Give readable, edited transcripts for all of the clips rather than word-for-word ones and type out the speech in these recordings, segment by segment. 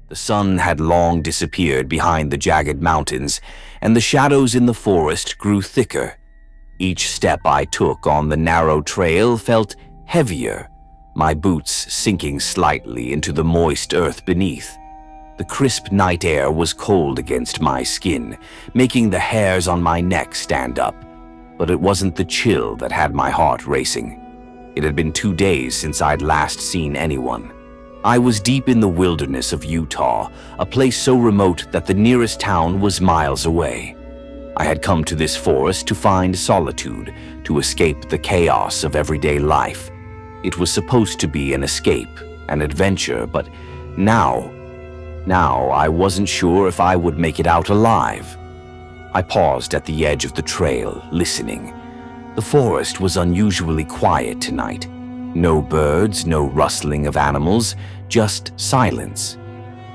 The sun had long disappeared behind the jagged mountains, and the shadows in the forest grew thicker. Each step I took on the narrow trail felt heavier, my boots sinking slightly into the moist earth beneath. The crisp night air was cold against my skin, making the hairs on my neck stand up. But it wasn't the chill that had my heart racing. It had been 2 days since I'd last seen anyone. I was deep in the wilderness of Utah, a place so remote that the nearest town was miles away. I had come to this forest to find solitude, to escape the chaos of everyday life. It was supposed to be an escape, an adventure, but now I wasn't sure if I would make it out alive. I paused at the edge of the trail, listening. The forest was unusually quiet tonight. No birds, no rustling of animals, just silence.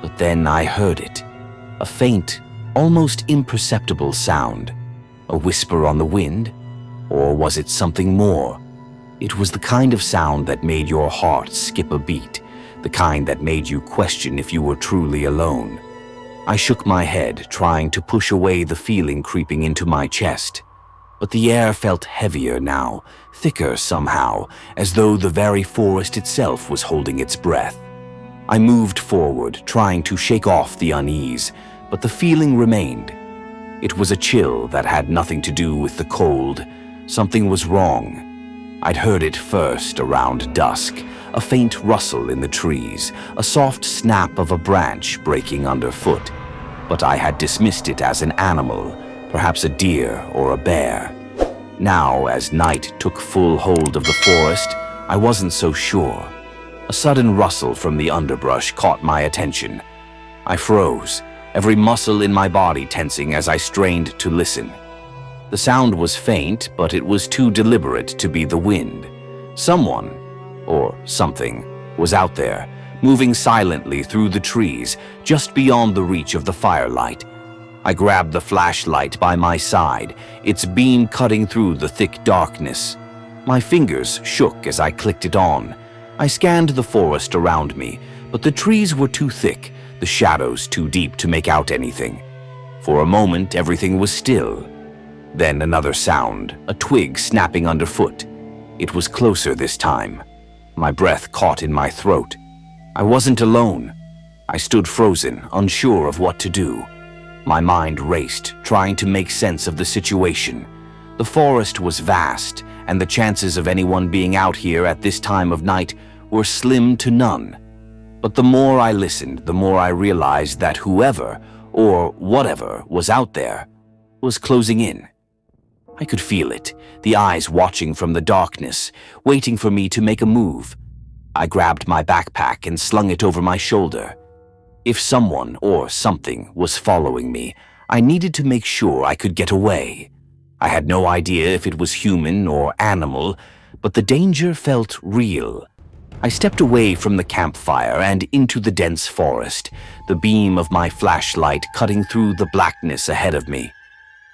But then I heard it. A faint, almost imperceptible sound. A whisper on the wind? Or was it something more? It was the kind of sound that made your heart skip a beat, the kind that made you question if you were truly alone. I shook my head, trying to push away the feeling creeping into my chest. But the air felt heavier now, thicker somehow, as though the very forest itself was holding its breath. I moved forward, trying to shake off the unease, but the feeling remained. It was a chill that had nothing to do with the cold. Something was wrong. I'd heard it first around dusk, a faint rustle in the trees, a soft snap of a branch breaking underfoot. But I had dismissed it as an animal, perhaps a deer or a bear. Now, as night took full hold of the forest, I wasn't so sure. A sudden rustle from the underbrush caught my attention. I froze, every muscle in my body tensing as I strained to listen. The sound was faint, but it was too deliberate to be the wind. Someone, or something, was out there, moving silently through the trees, just beyond the reach of the firelight. I grabbed the flashlight by my side, its beam cutting through the thick darkness. My fingers shook as I clicked it on. I scanned the forest around me, but the trees were too thick, the shadows too deep to make out anything. For a moment, everything was still. Then another sound, a twig snapping underfoot. It was closer this time. My breath caught in my throat. I wasn't alone. I stood frozen, unsure of what to do. My mind raced, trying to make sense of the situation. The forest was vast, and the chances of anyone being out here at this time of night were slim to none. But the more I listened, the more I realized that whoever, or whatever, was out there was closing in. I could feel it, the eyes watching from the darkness, waiting for me to make a move. I grabbed my backpack and slung it over my shoulder. If someone or something was following me, I needed to make sure I could get away. I had no idea if it was human or animal, but the danger felt real. I stepped away from the campfire and into the dense forest, the beam of my flashlight cutting through the blackness ahead of me.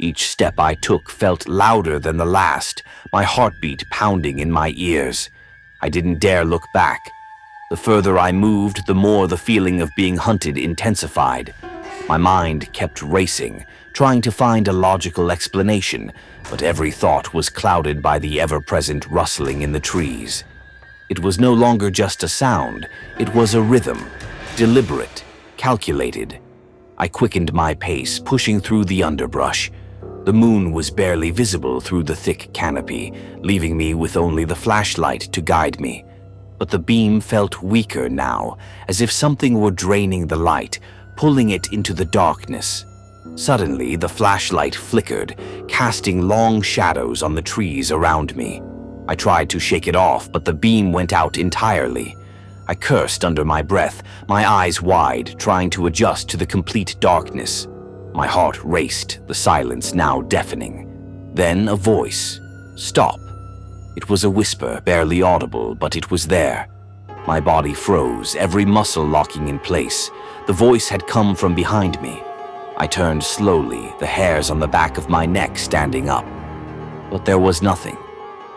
Each step I took felt louder than the last, my heartbeat pounding in my ears. I didn't dare look back. The further I moved, the more the feeling of being hunted intensified. My mind kept racing, trying to find a logical explanation, but every thought was clouded by the ever-present rustling in the trees. It was no longer just a sound, it was a rhythm, deliberate, calculated. I quickened my pace, pushing through the underbrush. The moon was barely visible through the thick canopy, leaving me with only the flashlight to guide me. But the beam felt weaker now, as if something were draining the light, pulling it into the darkness. Suddenly, the flashlight flickered, casting long shadows on the trees around me. I tried to shake it off, but the beam went out entirely. I cursed under my breath, my eyes wide, trying to adjust to the complete darkness. My heart raced, the silence now deafening. Then a voice. Stop. It was a whisper, barely audible, but it was there. My body froze, every muscle locking in place. The voice had come from behind me. I turned slowly, the hairs on the back of my neck standing up. But there was nothing.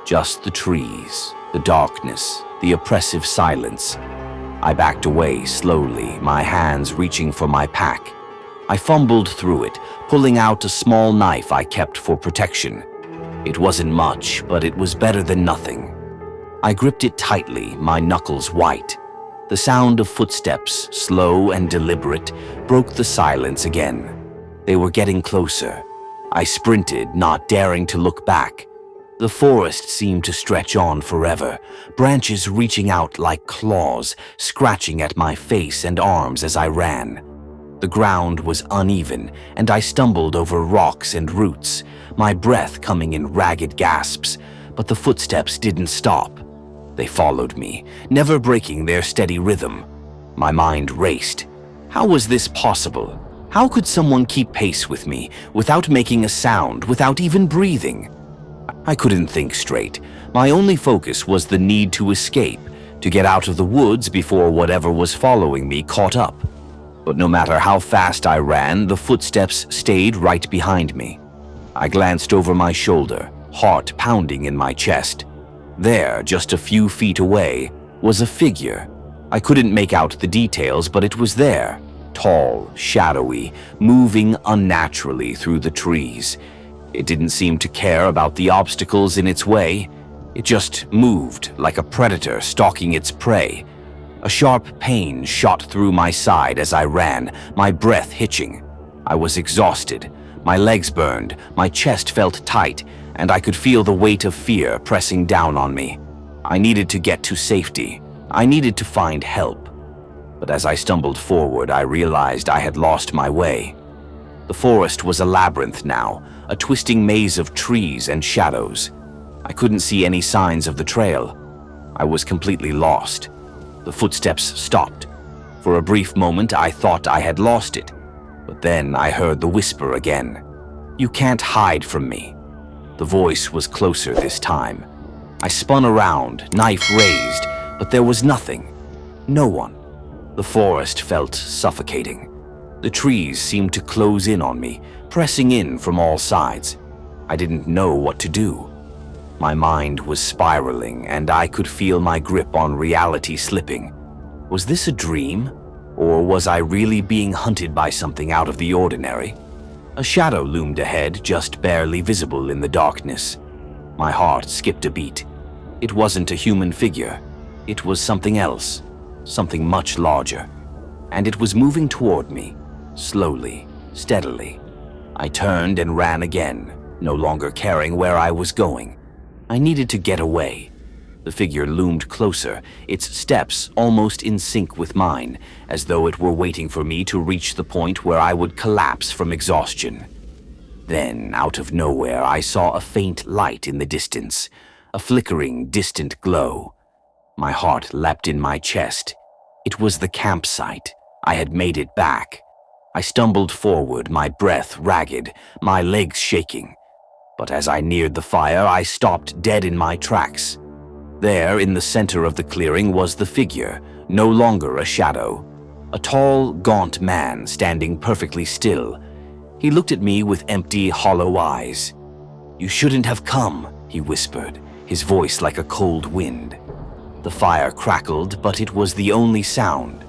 Just the trees, the darkness, the oppressive silence. I backed away slowly, my hands reaching for my pack. I fumbled through it, pulling out a small knife I kept for protection. It wasn't much, but it was better than nothing. I gripped it tightly, my knuckles white. The sound of footsteps, slow and deliberate, broke the silence again. They were getting closer. I sprinted, not daring to look back. The forest seemed to stretch on forever, branches reaching out like claws, scratching at my face and arms as I ran. The ground was uneven, and I stumbled over rocks and roots, my breath coming in ragged gasps, but the footsteps didn't stop. They followed me, never breaking their steady rhythm. My mind raced. How was this possible? How could someone keep pace with me, without making a sound, without even breathing? I couldn't think straight. My only focus was the need to escape, to get out of the woods before whatever was following me caught up. But no matter how fast I ran, the footsteps stayed right behind me. I glanced over my shoulder, heart pounding in my chest. There, just a few feet away, was a figure. I couldn't make out the details, but it was there. Tall, shadowy, moving unnaturally through the trees. It didn't seem to care about the obstacles in its way. It just moved like a predator stalking its prey. A sharp pain shot through my side as I ran, my breath hitching. I was exhausted. My legs burned, my chest felt tight, and I could feel the weight of fear pressing down on me. I needed to get to safety. I needed to find help. But as I stumbled forward, I realized I had lost my way. The forest was a labyrinth now, a twisting maze of trees and shadows. I couldn't see any signs of the trail. I was completely lost. The footsteps stopped. For a brief moment, I thought I had lost it. But then I heard the whisper again. "You can't hide from me." The voice was closer this time. I spun around, knife raised, but there was nothing. No one. The forest felt suffocating. The trees seemed to close in on me, pressing in from all sides. I didn't know what to do. My mind was spiraling, and I could feel my grip on reality slipping. Was this a dream? Or was I really being hunted by something out of the ordinary? A shadow loomed ahead, just barely visible in the darkness. My heart skipped a beat. It wasn't a human figure. It was something else, something much larger. And it was moving toward me, slowly, steadily. I turned and ran again, no longer caring where I was going. I needed to get away. The figure loomed closer, its steps almost in sync with mine, as though it were waiting for me to reach the point where I would collapse from exhaustion. Then, out of nowhere, I saw a faint light in the distance, a flickering, distant glow. My heart leapt in my chest. It was the campsite. I had made it back. I stumbled forward, my breath ragged, my legs shaking. But as I neared the fire, I stopped dead in my tracks. There, in the center of the clearing, was the figure, no longer a shadow. A tall, gaunt man standing perfectly still. He looked at me with empty, hollow eyes. "You shouldn't have come," he whispered, his voice like a cold wind. The fire crackled, but it was the only sound.